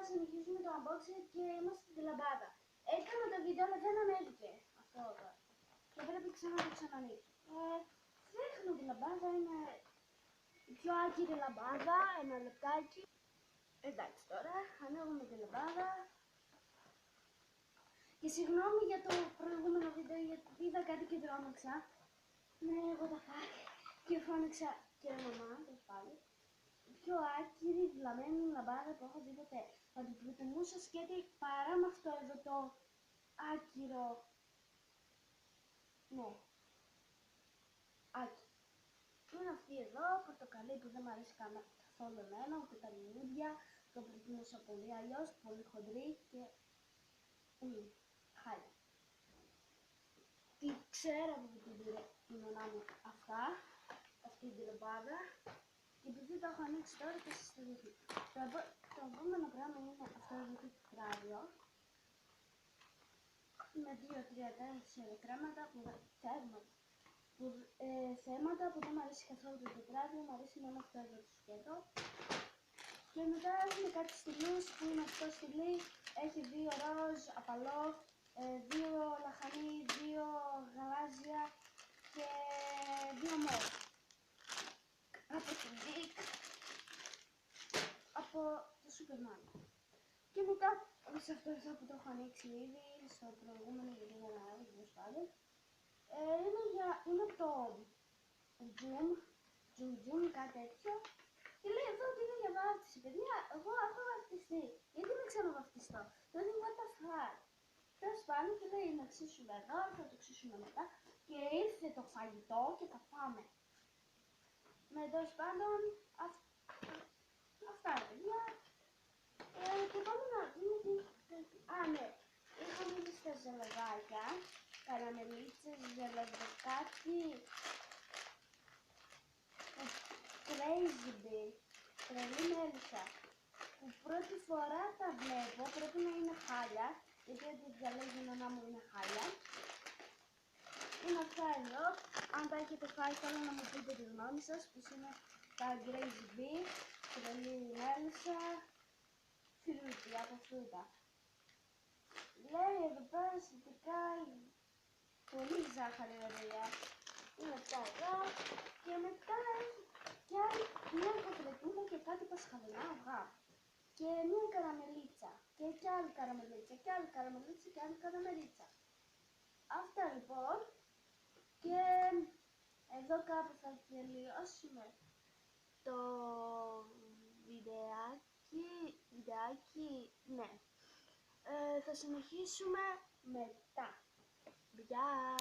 συνεχίσουμε το unboxing και είμαστε στη λαμπάδα. Έκανα το βίντεο αλλά δεν ανέβηκε αυτό εδώ. Και πρέπει ξανά να το ξανανοίξω. Δείχνω τη λαμπάδα, είναι η πιο άκυρη λαμπάδα, ένα λεπτάκι. Εντάξει τώρα, ανοίγουμε τη λαμπάδα. Και συγγνώμη για το προηγούμενο βίντεο γιατί είδα κάτι και τρόμαξα. Ναι, εγώ τα fuck. Και φώναξα και μαμά, το πάλι. Η πιο άκυρη, βλαμμένη λαμπάδα που έχω δει ποτέ. Θα την προτιμούσα σκέτη παρά με αυτό εδώ το άκυρο. Ναι. Άκυρο. Είναι αυτή εδώ, πορτοκαλί που δεν μου αρέσει καθόλου εμένα, ούτε τα λουλούδια. Το προτιμούσα πολύ αλλιώς, πολύ χοντρή και χάλια. Τι ξέρω από την κοινωνά μου αυτά, αυτή την λαμπάδα. Και επειδή το έχω ανοίξει τώρα και σας το δείχνω. Το επόμενο πράγμα είναι αυτό εδώ το τετράδιο. Με 2-3-4 θέματα που δεν μου αρέσει καθόλου το τετράδιο, μου αρέσει μόνο αυτό εδώ το σκέτο. Και μετά έχουμε κάτι στυλούς που είναι αυτό στυλί, έχει 2 ροζ, απαλό, 2 λαχανί, 2 γαλάζια και 2 μόβ. Από την Dick, από το Superman. Και μετά, σε αυτό εδώ που το έχω ανοίξει ήδη, στο προηγούμενο γιατί δεν ανάβει, τέλος πάντων, είναι από το Zoom, κάτι τέτοιο. Και λέει εδώ ότι είναι για βάφτιση, παιδιά, εγώ έχω βαφτιστεί. Γιατί να ξαναβαφτιστώ, το είναι what the fuck. Τέλος πάντων και λέει να ξύσουμε εδώ, θα το ξύσουμε μετά. Και ήρθε το φαγητό και θα πάμε. Με τέλος πάντων, αυτά είναι παιδιά. Και πάμε να δούμε τι... ναι, είχαμε ήδη στα ζελεδάκια, καραμελίτσες, ζελεδοκάκι, crazy bee, τρελή μέλισσα, που πρώτη φορά τα βλέπω, πρέπει να είναι χάλια, γιατί ό,τι διαλέγει η μαμά μου είναι χάλια. Είναι αυτά εδώ, αν τα έχετε φάει θέλω να μου πείτε τη γνώμη σας, πως είναι τα crazy bee, τρελή μέλισσα, φρούτι, από φρούτα. Λέει εδώ πέρα σχετικά πολύ ζάχαρη ωραία. Είναι αυτά εδώ και μετά έχει και άλλη μια κοτρετούλα και κάτι πασχαλινά αυγά. Και μια καραμελίτσα και άλλη καραμελίτσα και άλλη καραμελίτσα και άλλη καραμελίτσα. Αυτά λοιπόν και εδώ κάπου θα τελειώσουμε το βιντεάκι, ναι. Θα συνεχίσουμε μετά. Γεια!